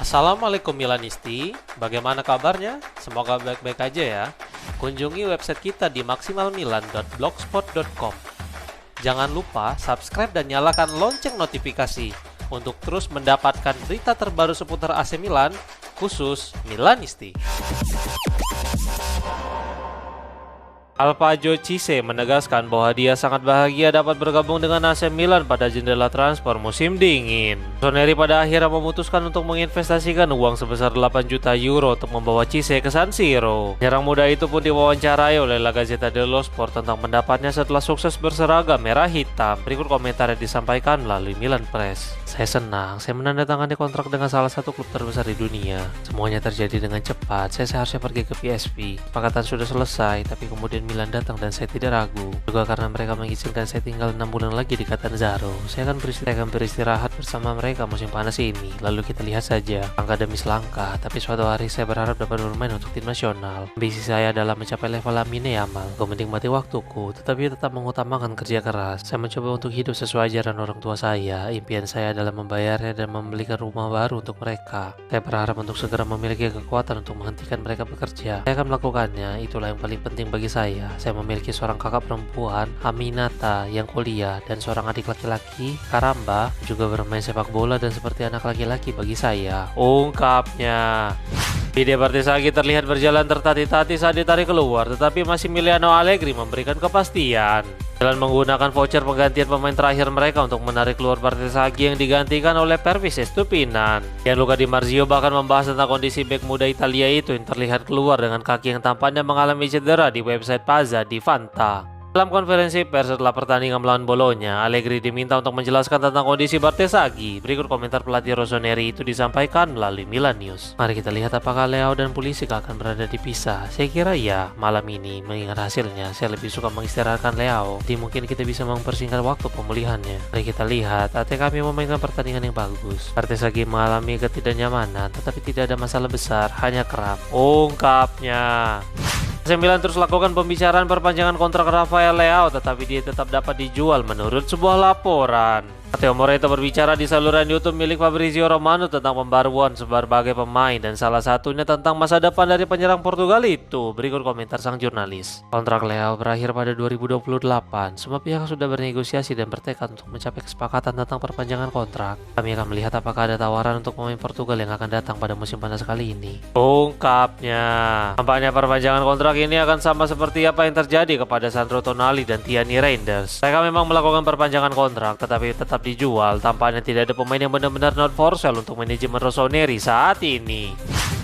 Assalamualaikum Milanisti, bagaimana kabarnya? Semoga baik-baik aja ya. Kunjungi website kita di maksimalmilan.blogspot.com. Jangan lupa subscribe dan nyalakan lonceng notifikasi untuk terus mendapatkan berita terbaru seputar AC Milan, khusus Milanisti. Alphajo Cisse menegaskan bahwa dia sangat bahagia dapat bergabung dengan AC Milan pada jendela transfer musim dingin. Rossoneri pada akhirnya memutuskan untuk menginvestasikan uang sebesar 8 juta euro untuk membawa Cisse ke San Siro. Penyerang muda itu pun diwawancarai oleh La Gazzetta dello Sport tentang pendapatnya setelah sukses berseragam merah hitam. Berikut komentar yang disampaikan melalui Milan Press. Saya senang, saya menandatangani kontrak dengan salah satu klub terbesar di dunia. Semuanya terjadi dengan cepat, saya seharusnya pergi ke PSV. Kesepakatan sudah selesai, tapi kemudian Milan datang dan saya tidak ragu. Juga karena mereka mengizinkan saya tinggal 6 bulan lagi di Catanzaro. Saya akan beristirahat bersama mereka musim panas ini. Lalu kita lihat saja, langkah demi selangkah. Tapi suatu hari saya berharap dapat bermain untuk tim nasional. Ambisi saya adalah mencapai level Lamine Yamal. Aku menikmati waktuku, tetapi tetap mengutamakan kerja keras. Saya mencoba untuk hidup sesuai ajaran orang tua saya. Impian saya adalah membayarnya dan membelikan rumah baru untuk mereka. Saya berharap untuk segera memiliki kekuatan untuk menghentikan mereka bekerja. Saya akan melakukannya, itulah yang paling penting bagi saya. Saya memiliki seorang kakak perempuan, Aminata, yang kuliah, dan seorang adik laki-laki, Karamba, juga bermain sepak bola dan seperti anak laki-laki bagi saya, ungkapnya. Video Bartesaghi terlihat berjalan tertati-tati saat ditarik keluar, tetapi Massimiliano Allegri memberikan kepastian. Jalan menggunakan voucher penggantian pemain terakhir mereka untuk menarik keluar Bartesaghi yang digantikan oleh Pervis Estupinan. Yang Luca Di Marzio bahkan membahas tentang kondisi bek muda Italia itu yang terlihat keluar dengan kaki yang tampaknya mengalami cedera di website Pazza di Fanta. Dalam konferensi pers setelah pertandingan melawan Bologna, Allegri diminta untuk menjelaskan tentang kondisi Bartesaghi. Berikut komentar pelatih Rossoneri itu disampaikan melalui Milan News. Mari kita lihat apakah Leao dan Pulisic akan berada dipisah. Saya kira ya, malam ini mengingat hasilnya, saya lebih suka mengistirahatkan Leao. Jadi mungkin kita bisa mempersingkat waktu pemulihannya. Mari kita lihat, kami memainkan pertandingan yang bagus. Bartesaghi mengalami ketidaknyamanan, tetapi tidak ada masalah besar, hanya kram, ungkapnya. AC Milan terus lakukan pembicaraan perpanjangan kontrak Rafael Leao, tetapi dia tetap dapat dijual menurut sebuah laporan. Matteo Moretto berbicara di saluran YouTube milik Fabrizio Romano tentang pembaruan berbagai pemain dan salah satunya tentang masa depan dari penyerang Portugal itu. Berikut komentar sang jurnalis. Kontrak Leao berakhir pada 2028. Semua pihak sudah bernegosiasi dan bertekad untuk mencapai kesepakatan tentang perpanjangan kontrak. Kami akan melihat apakah ada tawaran untuk pemain Portugal yang akan datang pada musim panas kali ini, ungkapnya. Tampaknya perpanjangan kontrak ini akan sama seperti apa yang terjadi kepada Sandro Tonali dan Tierney Reinders. Mereka memang melakukan perpanjangan kontrak, tetapi tetap dijual. Tampaknya tidak ada pemain yang benar-benar not for sale untuk manajemen Rossoneri saat ini.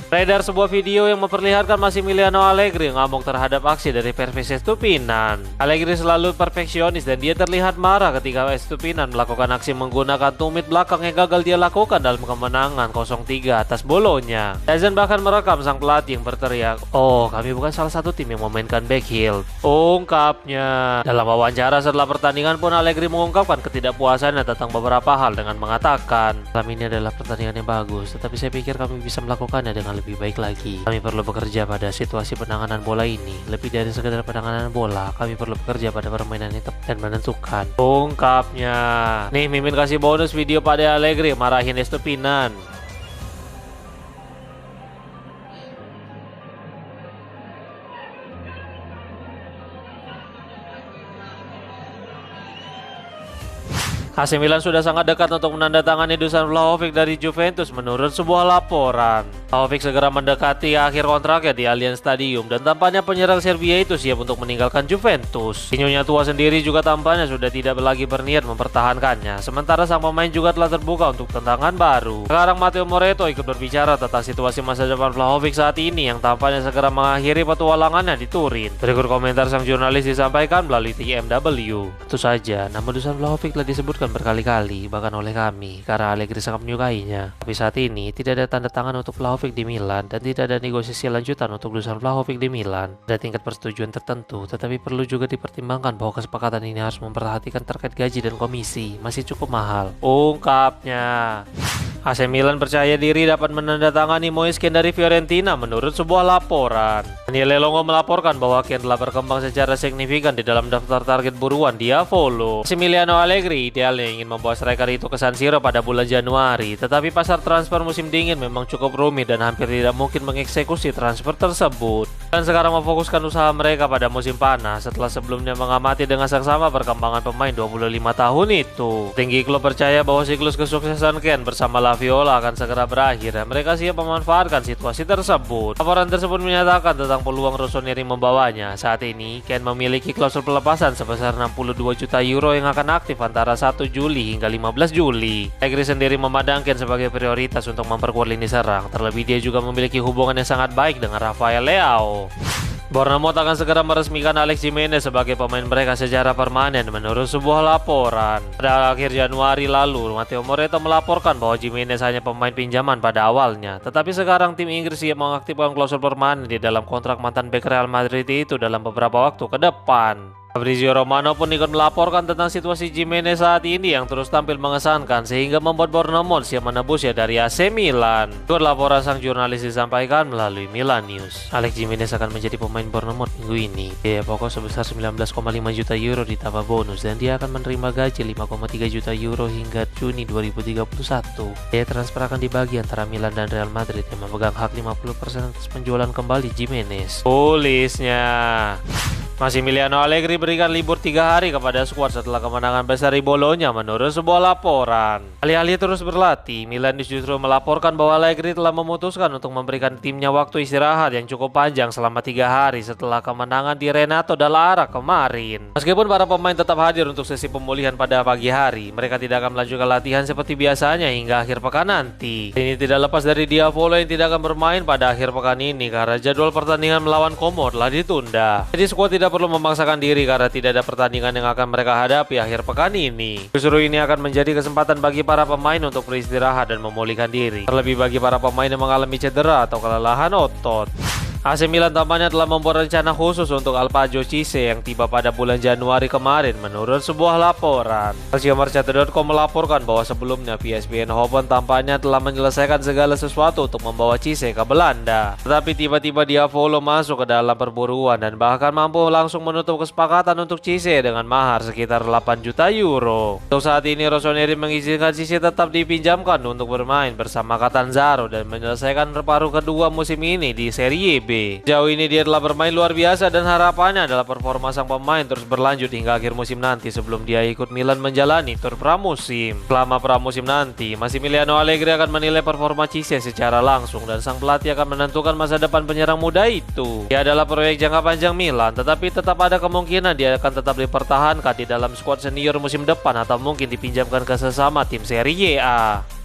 Beredar sebuah video yang memperlihatkan Massimiliano Allegri ngamuk terhadap aksi dari Pervis Estupinan. Allegri selalu perfeksionis dan dia terlihat marah ketika Estupinan melakukan aksi menggunakan tumit belakang yang gagal dia lakukan dalam kemenangan 0-3 atas Bologna. Dazan bahkan merekam sang pelatih yang berteriak, "Oh, kami bukan salah satu tim yang memainkan back heel," ungkapnya. Dalam wawancara setelah pertandingan pun Allegri mengungkapkan ketidakpuasannya tentang beberapa hal dengan mengatakan, "Malam ini adalah pertandingan yang bagus, tetapi saya pikir kami bisa melakukannya dengan lebih baik lagi. Kami perlu bekerja pada situasi penanganan bola ini. Lebih dari sekedar penanganan bola, kami perlu bekerja pada permainan yang tepat dan menentukan," ungkapnya. Nih, Mimin kasih bonus video pada Allegri marahin Estupinan. AC Milan sudah sangat dekat untuk menandatangani Dusan Vlahovic dari Juventus menurut sebuah laporan. Vlahovic segera mendekati akhir kontraknya di Allianz Stadium dan tampaknya penyerang Serbia itu siap untuk meninggalkan Juventus. Sinyonya tua sendiri juga tampaknya sudah tidak lagi berniat mempertahankannya. Sementara sang pemain juga telah terbuka untuk tantangan baru. Sekarang Matteo Moretto ikut berbicara tentang situasi masa depan Vlahovic saat ini yang tampaknya segera mengakhiri petualangannya di Turin. Berikut komentar sang jurnalis disampaikan melalui TMW. Tentu saja, nama Dusan Vlahovic telah disebutkan berkali-kali bahkan oleh kami karena Allegri sangat menyukainya. Tapi saat ini tidak ada tanda tangan untuk Vlahovic di Milan dan tidak ada negosiasi lanjutan untuk Dusan Vlahovic di Milan. Ada tingkat persetujuan tertentu, tetapi perlu juga dipertimbangkan bahwa kesepakatan ini harus memperhatikan terkait gaji dan komisi masih cukup mahal, ungkapnya. AC Milan percaya diri dapat menandatangani Moiskin dari Fiorentina menurut sebuah laporan. Daniele Longo melaporkan bahwa Kean telah berkembang secara signifikan di dalam daftar target buruan Diavolo. Massimiliano Allegri idealnya ingin membawa striker itu ke San Siro pada bulan Januari, tetapi pasar transfer musim dingin memang cukup rumit dan hampir tidak mungkin mengeksekusi transfer tersebut. Dan sekarang memfokuskan usaha mereka pada musim panas setelah sebelumnya mengamati dengan seksama perkembangan pemain 25 tahun itu. Tinggi klub percaya bahwa siklus kesuksesan Kean bersama La Viola akan segera berakhir dan mereka siap memanfaatkan situasi tersebut. Laporan tersebut menyatakan tentang peluang Rossoneri membawanya. Saat ini, Kean memiliki klausul pelepasan sebesar 62 juta euro yang akan aktif antara 1 Juli hingga 15 Juli. Allegri sendiri memandang Kean sebagai prioritas untuk memperkuat lini serang. Terlebih dia juga memiliki hubungan yang sangat baik dengan Rafael Leao. Bournemouth akan segera meresmikan Alex Jimenez sebagai pemain mereka secara permanen menurut sebuah laporan. Pada akhir Januari lalu, Matteo Moretto melaporkan bahwa Jimenez hanya pemain pinjaman pada awalnya. Tetapi sekarang tim Inggris siap mengaktifkan klausul permanen di dalam kontrak mantan bek Real Madrid itu dalam beberapa waktu ke depan. Fabrizio Romano pun ikut melaporkan tentang situasi Jimenez saat ini yang terus tampil mengesankan sehingga membuat Bournemouth siap menebusnya dari AC Milan. Dua laporan sang jurnalis disampaikan melalui Milan News. Alex Jimenez akan menjadi pemain Bournemouth minggu ini. Biaya pokok sebesar 19,5 juta euro ditambah bonus dan dia akan menerima gaji 5,3 juta euro hingga Juni 2031. Biaya transfer akan dibagi antara Milan dan Real Madrid yang memegang hak 50% atas penjualan kembali Jimenez. Tulisnya. Massimiliano Allegri berikan libur 3 hari kepada skuad setelah kemenangan besar di Bologna menurut sebuah laporan. Alih-alih terus berlatih, Milan justru melaporkan bahwa Allegri telah memutuskan untuk memberikan timnya waktu istirahat yang cukup panjang selama 3 hari setelah kemenangan di Renato Dall'Ara kemarin. Meskipun para pemain tetap hadir untuk sesi pemulihan pada pagi hari, mereka tidak akan melanjutkan latihan seperti biasanya hingga akhir pekan nanti. Ini tidak lepas dari Diavolo yang tidak akan bermain pada akhir pekan ini karena jadwal pertandingan melawan Como telah ditunda. Jadi skuad tidak perlu memaksakan diri karena tidak ada pertandingan yang akan mereka hadapi akhir pekan ini. Justru ini akan menjadi kesempatan bagi para pemain untuk beristirahat dan memulihkan diri. Terlebih bagi para pemain yang mengalami cedera atau kelelahan otot. AC Milan tampaknya telah membuat rencana khusus untuk Alphonso Cisse yang tiba pada bulan Januari kemarin menurut sebuah laporan. Calciomercato.com melaporkan bahwa sebelumnya PSV Eindhoven tampaknya telah menyelesaikan segala sesuatu untuk membawa Cisse ke Belanda. Tetapi tiba-tiba Diavolo masuk ke dalam perburuan dan bahkan mampu langsung menutup kesepakatan untuk Cisse dengan mahar sekitar 8 juta euro. Untuk saat ini Rossoneri mengizinkan Cisse tetap dipinjamkan untuk bermain bersama Catanzaro dan menyelesaikan paruh kedua musim ini di Serie B. Sejauh ini dia telah bermain luar biasa dan harapannya adalah performa sang pemain terus berlanjut hingga akhir musim nanti sebelum dia ikut Milan menjalani tur pramusim. Selama pramusim nanti, Massimiliano Allegri akan menilai performa Cisse secara langsung dan sang pelatih akan menentukan masa depan penyerang muda itu. Dia adalah proyek jangka panjang Milan, tetapi tetap ada kemungkinan dia akan tetap dipertahankan di dalam skuad senior musim depan atau mungkin dipinjamkan ke sesama tim Serie A.